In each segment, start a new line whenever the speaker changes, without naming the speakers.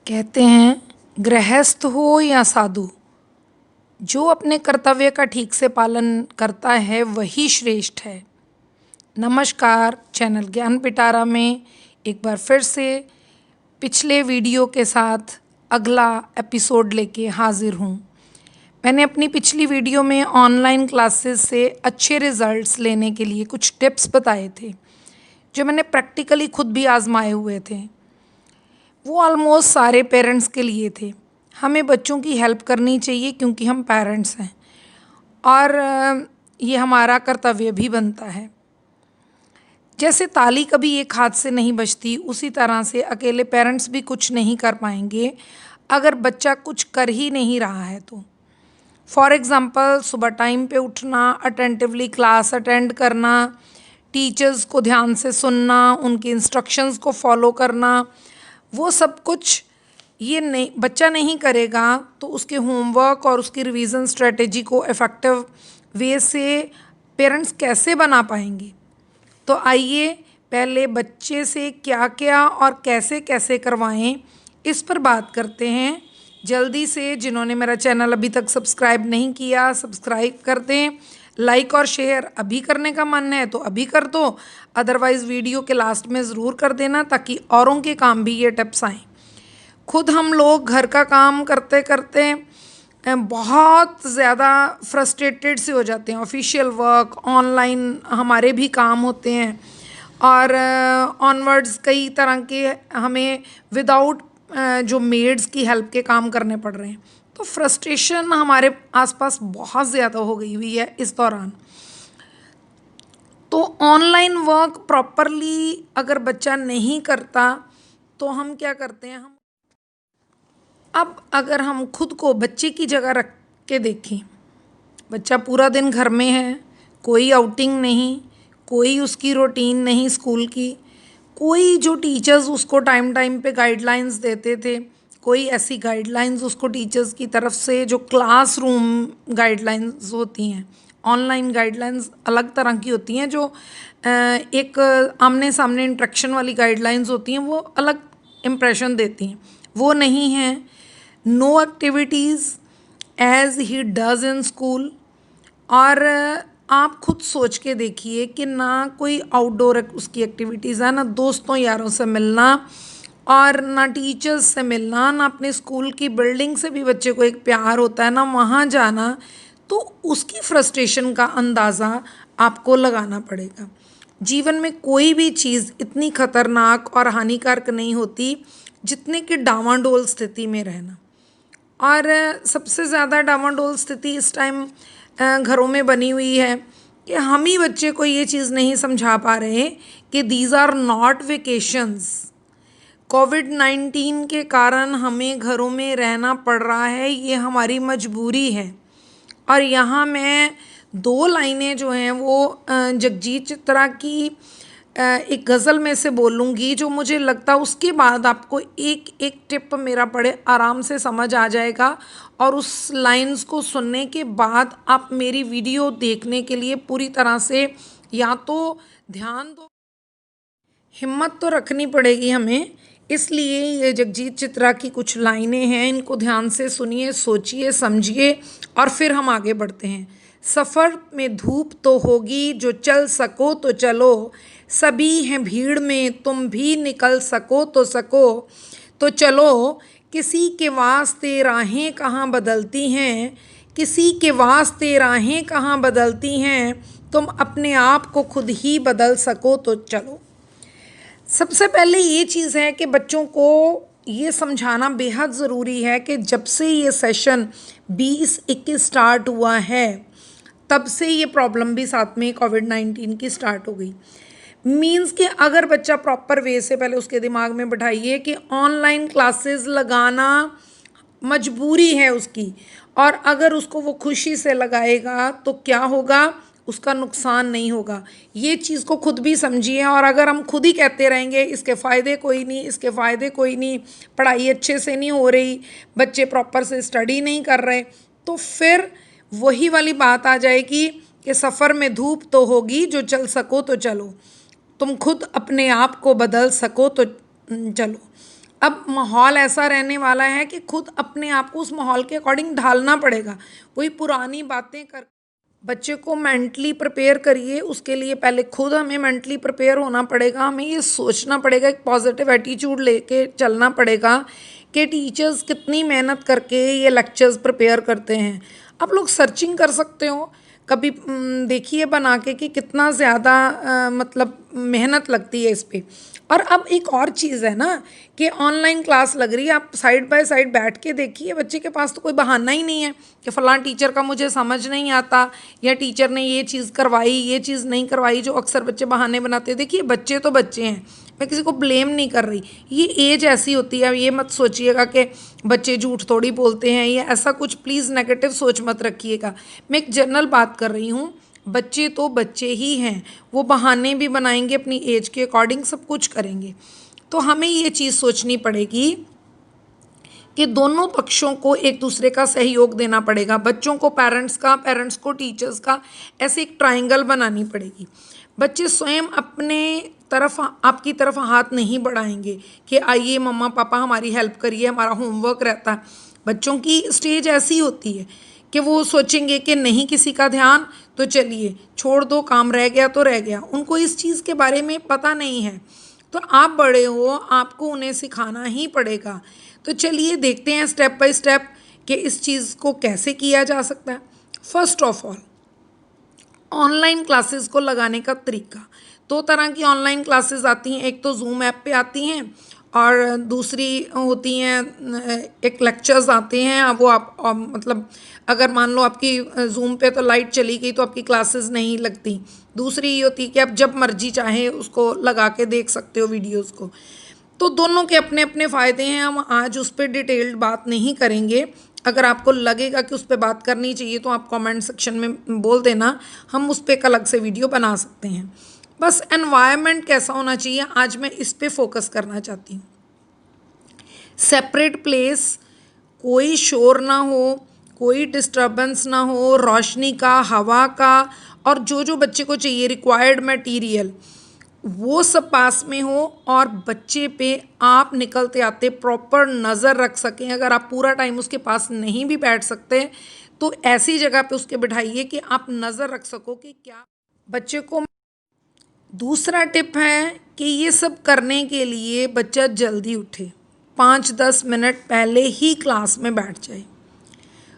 कहते हैं गृहस्थ हो या साधु, जो अपने कर्तव्य का ठीक से पालन करता है वही श्रेष्ठ है। नमस्कार, चैनल ज्ञान पिटारा में एक बार फिर से पिछले वीडियो के साथ अगला एपिसोड लेके हाजिर हूँ। मैंने अपनी पिछली वीडियो में ऑनलाइन क्लासेस से अच्छे रिजल्ट्स लेने के लिए कुछ टिप्स बताए थे, जो मैंने प्रैक्टिकली खुद भी आजमाए हुए थे। वो ऑलमोस्ट सारे पेरेंट्स के लिए थे। हमें बच्चों की हेल्प करनी चाहिए क्योंकि हम पेरेंट्स हैं और ये हमारा कर्तव्य भी बनता है। जैसे ताली कभी एक हाथ से नहीं बजती, उसी तरह से अकेले पेरेंट्स भी कुछ नहीं कर पाएंगे अगर बच्चा कुछ कर ही नहीं रहा है तो। फॉर एग्ज़ाम्पल, सुबह टाइम पे उठना, अटेंटिवली क्लास अटेंड करना, टीचर्स को ध्यान से सुनना, उनके इंस्ट्रक्शंस को फॉलो करना, वो सब कुछ ये नहीं बच्चा नहीं करेगा तो उसके होमवर्क और उसकी रिवीजन स्ट्रेटेजी को इफ़ेक्टिव वे से पेरेंट्स कैसे बना पाएंगे। तो आइए पहले बच्चे से क्या क्या और कैसे कैसे करवाएं, इस पर बात करते हैं। जल्दी से जिन्होंने मेरा चैनल अभी तक सब्सक्राइब नहीं किया, सब्सक्राइब कर दें। लाइक और शेयर अभी करने का मन है तो अभी कर दो, अदरवाइज़ वीडियो के लास्ट में ज़रूर कर देना ताकि औरों के काम भी ये टिप्स आएँ। खुद हम लोग घर का काम करते करते बहुत ज़्यादा फ्रस्ट्रेटेड से हो जाते हैं। ऑफिशियल वर्क, ऑनलाइन हमारे भी काम होते हैं और ऑनवर्ड्स कई तरह के हमें विदाउट जो मेड्स की हेल्प के काम करने पड़ रहे हैं। तो फ्रस्ट्रेशन हमारे आसपास बहुत ज़्यादा हो गई हुई है इस दौरान। तो ऑनलाइन वर्क प्रॉपरली अगर बच्चा नहीं करता तो हम क्या करते हैं, अब अगर हम खुद को बच्चे की जगह रख के देखें, बच्चा पूरा दिन घर में है, कोई आउटिंग नहीं, कोई उसकी रूटीन नहीं स्कूल की, कोई जो टीचर्स उसको टाइम टाइम पे गाइडलाइंस देते थे, कोई ऐसी गाइडलाइंस उसको टीचर्स की तरफ से जो क्लासरूम गाइडलाइंस होती हैं, ऑनलाइन गाइडलाइंस अलग तरह की होती हैं, जो एक आमने सामने इंटरेक्शन वाली गाइडलाइंस होती हैं, वो अलग इम्प्रेशन देती हैं, वो नहीं हैं। No activities as he does in school. और आप खुद सोच के देखिए कि ना कोई आउटडोर उसकी एक्टिविटीज़ है, ना दोस्तों यारों से मिलना और ना टीचर्स से मिलना, ना अपने स्कूल की बिल्डिंग से भी बच्चे को एक प्यार होता है ना वहाँ जाना। तो उसकी फ्रस्ट्रेशन का अंदाज़ा आपको लगाना पड़ेगा। जीवन में कोई भी चीज़ इतनी खतरनाक और हानिकारक नहीं होती जितने कि डावांडोल स्थिति में रहना। और सबसे ज़्यादा डावांडोल स्थिति इस टाइम घरों में बनी हुई है कि हम ही बच्चे को ये चीज़ नहीं समझा पा रहे कि दीज आर नॉट वेकेशंस। कोविड-19 के कारण हमें घरों में रहना पड़ रहा है, ये हमारी मजबूरी है। और यहाँ मैं दो लाइनें जो हैं वो जगजीत चित्रा की एक गज़ल में से बोलूँगी, जो मुझे लगता है उसके बाद आपको एक एक टिप मेरा बड़े आराम से समझ आ जाएगा और उस लाइंस को सुनने के बाद आप मेरी वीडियो देखने के लिए पूरी तरह से या तो ध्यान दो, हिम्मत तो रखनी पड़ेगी हमें। इसलिए ये जगजीत चित्रा की कुछ लाइनें हैं, इनको ध्यान से सुनिए, सोचिए, समझिए और फिर हम आगे बढ़ते हैं। सफ़र में धूप तो होगी, जो चल सको तो चलो, सभी हैं भीड़ में, तुम भी निकल सको तो चलो। किसी के वास्ते राहें कहाँ बदलती हैं, किसी के वास्ते राहें कहाँ बदलती हैं, तुम अपने आप को खुद ही बदल सको तो चलो। सबसे पहले ये चीज़ है कि बच्चों को ये समझाना बेहद ज़रूरी है कि जब से ये सेशन 2021 स्टार्ट हुआ है तब से ये प्रॉब्लम भी साथ में कोविड-19 की स्टार्ट हो गई। मीन्स कि अगर बच्चा प्रॉपर वे से, पहले उसके दिमाग में बिठाइए कि ऑनलाइन क्लासेस लगाना मजबूरी है उसकी, और अगर उसको वो खुशी से लगाएगा तो क्या होगा, उसका नुकसान नहीं होगा। ये चीज़ को खुद भी समझिए। और अगर हम खुद ही कहते रहेंगे इसके फ़ायदे कोई नहीं, इसके फ़ायदे कोई नहीं, पढ़ाई अच्छे से नहीं हो रही, बच्चे प्रॉपर से स्टडी नहीं कर रहे, तो फिर वही वाली बात आ जाएगी कि सफ़र में धूप तो होगी, जो चल सको तो चलो, तुम खुद अपने आप को बदल सको तो चलो। अब माहौल ऐसा रहने वाला है कि खुद अपने आप को उस माहौल के अकॉर्डिंग ढालना पड़ेगा। वही पुरानी बातें कर बच्चे को मेंटली प्रिपेयर करिए, उसके लिए पहले खुद हमें मेंटली प्रिपेयर होना पड़ेगा। हमें ये सोचना पड़ेगा, एक पॉजिटिव एटीट्यूड लेके चलना पड़ेगा कि टीचर्स कितनी मेहनत करके ये लेक्चर्स प्रिपेयर करते हैं। आप लोग सर्चिंग कर सकते हो कभी, देखिए बना के कि कितना ज़्यादा मतलब मेहनत लगती है इस पे। और अब एक और चीज़ है ना कि ऑनलाइन क्लास लग रही है, आप साइड बाय साइड बैठ के देखिए, बच्चे के पास तो कोई बहाना ही नहीं है कि फ़लाँ टीचर का मुझे समझ नहीं आता, या टीचर ने ये चीज़ करवाई, ये चीज़ नहीं करवाई, जो अक्सर बच्चे बहाने बनाते हैं। देखिए बच्चे तो बच्चे हैं, मैं किसी को ब्लेम नहीं कर रही, ये एज ऐसी होती है। ये मत सोचिएगा कि बच्चे झूठ थोड़ी बोलते हैं, या ऐसा कुछ प्लीज़ नेगेटिव सोच मत रखिएगा। मैं एक जनरल बात कर रही हूँ, बच्चे तो बच्चे ही हैं, वो बहाने भी बनाएंगे, अपनी एज के अकॉर्डिंग सब कुछ करेंगे। तो हमें ये चीज़ सोचनी पड़ेगी कि दोनों पक्षों को एक दूसरे का सहयोग देना पड़ेगा। बच्चों को पेरेंट्स का, पेरेंट्स को टीचर्स का, ऐसे एक ट्रायंगल बनानी पड़ेगी। बच्चे स्वयं अपने तरफ, आपकी तरफ हाथ नहीं बढ़ाएंगे कि आइए मम्मा पापा हमारी हेल्प करिए, हमारा होमवर्क रहता है। बच्चों की स्टेज ऐसी होती है कि वो सोचेंगे कि नहीं किसी का ध्यान, तो चलिए छोड़ दो, काम रह गया तो रह गया। उनको इस चीज़ के बारे में पता नहीं है। तो आप बड़े हो, आपको उन्हें सिखाना ही पड़ेगा। तो चलिए देखते हैं स्टेप बाय स्टेप कि इस चीज़ को कैसे किया जा सकता है। First of all, online classes को लगाने का तरीका। दो तरह की ऑनलाइन क्लासेस आती हैं, एक तो जूम ऐप पे आती हैं और दूसरी होती हैं एक लेक्चर्स आते हैं। अब वो आप मतलब अगर मान लो आपकी जूम पे तो लाइट चली गई तो आपकी क्लासेस नहीं लगती। दूसरी ये होती है कि आप जब मर्जी चाहे उसको लगा के देख सकते हो वीडियोस को। तो दोनों के अपने अपने फ़ायदे हैं, हम आज उस पर डिटेल्ड बात नहीं करेंगे। अगर आपको लगेगा कि उस पर बात करनी चाहिए तो आप कमेंट सेक्शन में बोल देना, हम उस पर एक अलग से वीडियो बना सकते हैं। बस एनवायरनमेंट कैसा होना चाहिए, आज मैं इस पे फोकस करना चाहती हूँ। सेपरेट प्लेस, कोई शोर ना हो, कोई डिस्टर्बेंस ना हो, रोशनी का, हवा का, और जो जो बच्चे को चाहिए रिक्वायर्ड मटेरियल वो सब पास में हो, और बच्चे पे आप निकलते आते प्रॉपर नज़र रख सकें। अगर आप पूरा टाइम उसके पास नहीं भी बैठ सकते तो ऐसी जगह पे उसके बिठाइए कि आप नज़र रख सको कि क्या बच्चे को। दूसरा टिप है कि ये सब करने के लिए बच्चा जल्दी उठे, 5-10 मिनट पहले ही क्लास में बैठ जाए।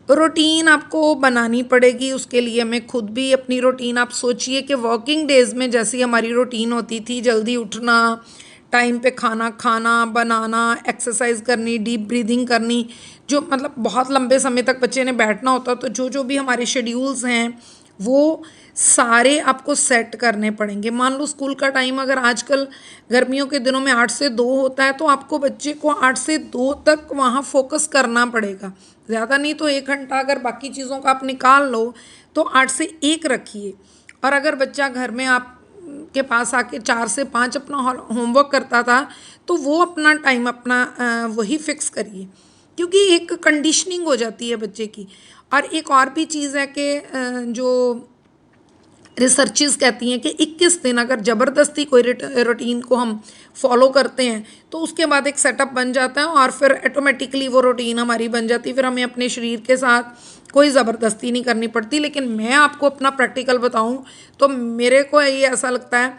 रूटीन आपको बनानी पड़ेगी, उसके लिए मैं खुद भी अपनी रूटीन, आप सोचिए कि वर्किंग डेज़ में जैसी हमारी रूटीन होती थी, जल्दी उठना, टाइम पे खाना खाना, बनाना, एक्सरसाइज करनी, डीप ब्रीदिंग करनी, जो मतलब बहुत लंबे समय तक बच्चे ने बैठना होता, तो जो जो भी हमारे शेड्यूल्स हैं वो सारे आपको सेट करने पड़ेंगे। मान लो स्कूल का टाइम अगर आजकल गर्मियों के दिनों में 8 से 2 होता है तो आपको बच्चे को 8 से 2 तक वहाँ फोकस करना पड़ेगा। ज़्यादा नहीं तो 1 घंटा अगर बाकी चीज़ों का आप निकाल लो तो 8 से 1 रखिए। और अगर बच्चा घर में आप के पास आके 4 से 5 अपना होमवर्क करता था तो वो अपना टाइम अपना वही फिक्स करिए, क्योंकि एक कंडीशनिंग हो जाती है बच्चे की। और एक और भी चीज़ है कि जो रिसर्चेस कहती हैं कि 21 दिन अगर ज़बरदस्ती कोई रूटीन को हम फॉलो करते हैं तो उसके बाद एक सेटअप बन जाता है और फिर ऑटोमेटिकली वो रूटीन हमारी बन जाती है। फिर हमें अपने शरीर के साथ कोई ज़बरदस्ती नहीं करनी पड़ती। लेकिन मैं आपको अपना प्रैक्टिकल बताऊं तो मेरे को ये ऐसा लगता है,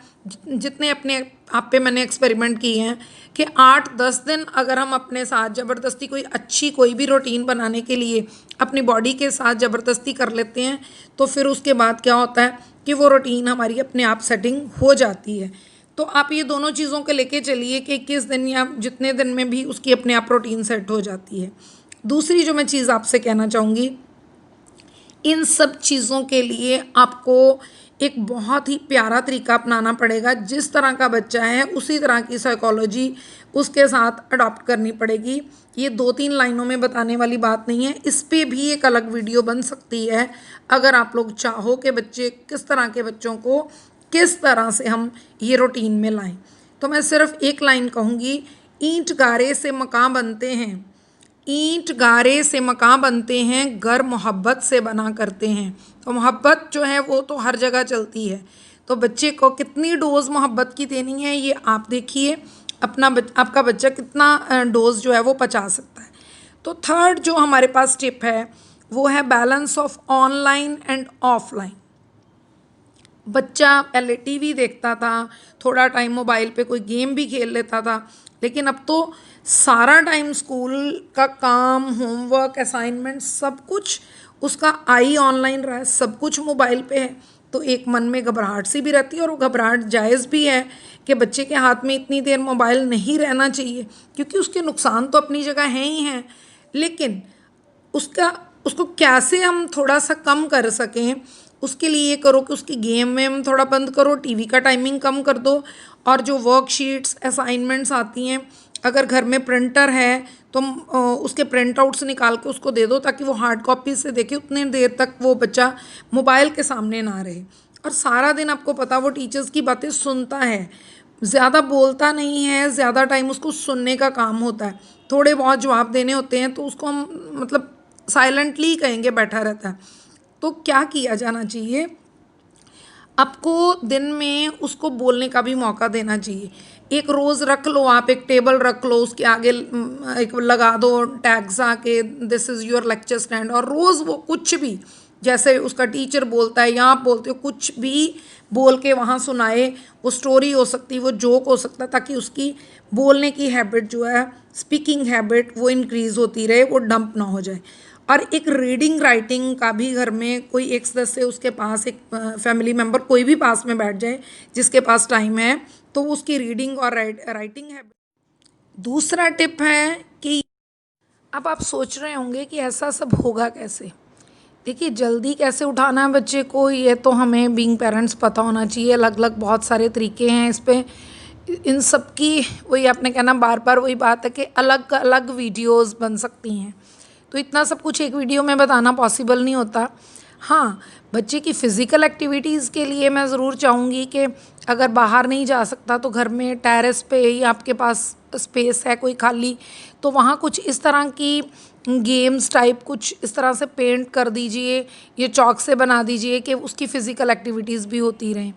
जितने अपने आप पे मैंने एक्सपेरिमेंट किए हैं, कि 8-10 दिन अगर हम अपने साथ ज़बरदस्ती कोई अच्छी कोई भी रूटीन बनाने के लिए अपनी बॉडी के साथ ज़बरदस्ती कर लेते हैं तो फिर उसके बाद क्या होता है कि वो रूटीन हमारी अपने आप सेटिंग हो जाती है। तो आप ये दोनों चीज़ों के लेके चलिए कि 21 दिन या जितने दिन में भी उसकी अपने आप रूटीन सेट हो जाती है। दूसरी जो मैं चीज़ आपसे कहना चाहूँगी, इन सब चीज़ों के लिए आपको एक बहुत ही प्यारा तरीका अपनाना पड़ेगा। जिस तरह का बच्चा है उसी तरह की साइकोलॉजी उसके साथ अडॉप्ट करनी पड़ेगी। ये 2-3 लाइनों में बताने वाली बात नहीं है, इस पे भी एक अलग वीडियो बन सकती है अगर आप लोग चाहो कि बच्चे किस तरह के बच्चों को किस तरह से हम ये रूटीन में लाएं। तो मैं सिर्फ एक लाइन कहूँगी, ईंट गारे से मकान बनते हैं, ईंट गारे से मकान बनते हैं, घर मोहब्बत से बना करते हैं। तो मोहब्बत जो है वो तो हर जगह चलती है, तो बच्चे को कितनी डोज मोहब्बत की देनी है ये आप देखिए। आपका बच्चा कितना डोज जो है वो पचा सकता है। तो थर्ड जो हमारे पास टिप है वो है balance of online and offline. बच्चा पहले टीवी देखता था, थोड़ा टाइम मोबाइल पे कोई गेम भी खेल लेता था, लेकिन अब तो सारा टाइम स्कूल का काम, होमवर्क, असाइनमेंट सब कुछ उसका आई ऑनलाइन रहा है, सब कुछ मोबाइल पे है। तो एक मन में घबराहट सी भी रहती है, और वो घबराहट जायज़ भी है कि बच्चे के हाथ में इतनी देर मोबाइल नहीं रहना चाहिए, क्योंकि उसके नुकसान तो अपनी जगह हैं ही हैं, लेकिन उसको कैसे हम थोड़ा सा कम कर सकें, उसके लिए ये करो कि उसकी गेम में हम थोड़ा बंद करो, टीवी का टाइमिंग कम कर दो, और जो वर्कशीट्स, असाइनमेंट्स आती हैं, अगर घर में प्रिंटर है तो उसके प्रिंट आउट्स निकाल के उसको दे दो, ताकि वो हार्ड कॉपी से देखे, उतने देर तक वो बच्चा मोबाइल के सामने ना रहे। और सारा दिन आपको पता वो टीचर्स की बातें सुनता है, ज़्यादा बोलता नहीं है, ज़्यादा टाइम उसको सुनने का काम होता है, थोड़े बहुत जवाब देने होते हैं तो उसको हम मतलब साइलेंटली कहेंगे बैठा रहता है। तो क्या किया जाना चाहिए, आपको दिन में उसको बोलने का भी मौका देना चाहिए। एक रोज़ रख लो, आप एक टेबल रख लो, उसके आगे एक लगा दो टैग्स आके, this is your lecture stand, और रोज़ वो कुछ भी, जैसे उसका टीचर बोलता है या आप बोलते हो, कुछ भी बोल के वहाँ सुनाए। वो स्टोरी हो सकती है, वो जोक हो सकता है, ताकि उसकी बोलने की हैबिट जो है, स्पीकिंग हैबिट, वो इंक्रीज़ होती रहे, वो डंप ना हो जाए। और एक रीडिंग राइटिंग का भी घर में कोई एक सदस्य उसके पास, एक फैमिली मेम्बर कोई भी पास में बैठ जाए जिसके पास टाइम है, तो उसकी रीडिंग और राइटिंग है। दूसरा टिप है कि अब आप सोच रहे होंगे कि ऐसा सब होगा कैसे। देखिए, जल्दी कैसे उठाना है बच्चे को, ये तो हमें बीइंग पेरेंट्स पता होना चाहिए। अलग अलग बहुत सारे तरीके हैं इस पे, इन सब की वही आपने कहना बार बार वही बात है कि अलग अलग वीडियोस बन सकती हैं, तो इतना सब कुछ एक वीडियो में बताना पॉसिबल नहीं होता। हाँ, बच्चे की फ़िज़िकल एक्टिविटीज़ के लिए मैं ज़रूर चाहूँगी कि अगर बाहर नहीं जा सकता तो घर में टेरेस पे ही आपके पास स्पेस है कोई खाली, तो वहाँ कुछ इस तरह की गेम्स टाइप कुछ इस तरह से पेंट कर दीजिए, ये चॉक से बना दीजिए कि उसकी फ़िज़िकल एक्टिविटीज़ भी होती रहें।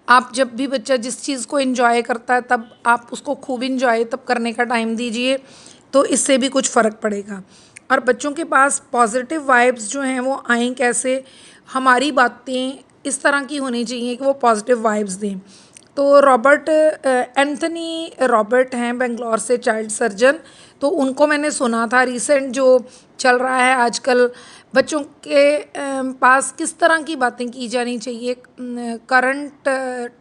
आप जब भी बच्चा जिस चीज़ को एंजॉय करता है तब आप उसको खूब एंजॉय तब करने का टाइम दीजिए, तो इससे भी कुछ फ़र्क पड़ेगा। और बच्चों के पास पॉजिटिव वाइब्स जो हैं वो आएँ कैसे, हमारी बातें इस तरह की होनी चाहिए कि वो पॉजिटिव वाइब्स दें। तो एंथनी रॉबर्ट हैं बेंगलोर से, चाइल्ड सर्जन, तो उनको मैंने सुना था रिसेंट जो चल रहा है आजकल, बच्चों के पास किस तरह की बातें की जानी चाहिए, करंट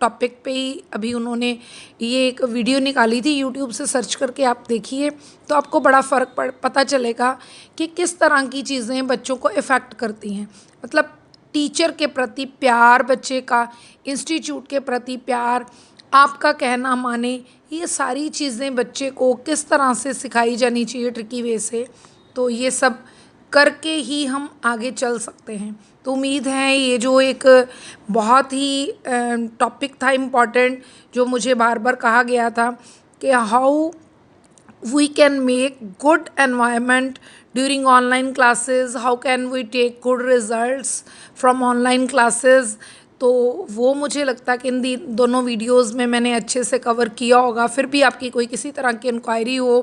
टॉपिक पे ही अभी उन्होंने ये एक वीडियो निकाली थी, यूट्यूब से सर्च करके आप देखिए तो आपको बड़ा फ़र्क पता चलेगा कि किस तरह की चीज़ें बच्चों को इफ़ेक्ट करती हैं। मतलब टीचर के प्रति प्यार बच्चे का, इंस्टीट्यूट के प्रति प्यार, आपका कहना माने, ये सारी चीज़ें बच्चे को किस तरह से सिखाई जानी चाहिए ट्रिकी वे से, तो ये सब करके ही हम आगे चल सकते हैं। तो उम्मीद है ये जो एक बहुत ही टॉपिक था इम्पॉर्टेंट, जो मुझे बार बार कहा गया था कि how we can make good environment during online classes, how can we take good results from online classes, तो वो मुझे लगता है कि इन दोनों वीडियोस में मैंने अच्छे से कवर किया होगा। फिर भी आपकी कोई किसी तरह की इंक्वायरी हो,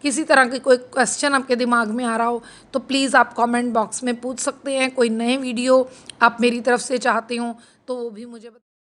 किसी तरह की कोई क्वेश्चन आपके दिमाग में आ रहा हो, तो प्लीज़ आप कमेंट बॉक्स में पूछ सकते हैं। कोई नए वीडियो आप मेरी तरफ से चाहते हो तो वो भी मुझे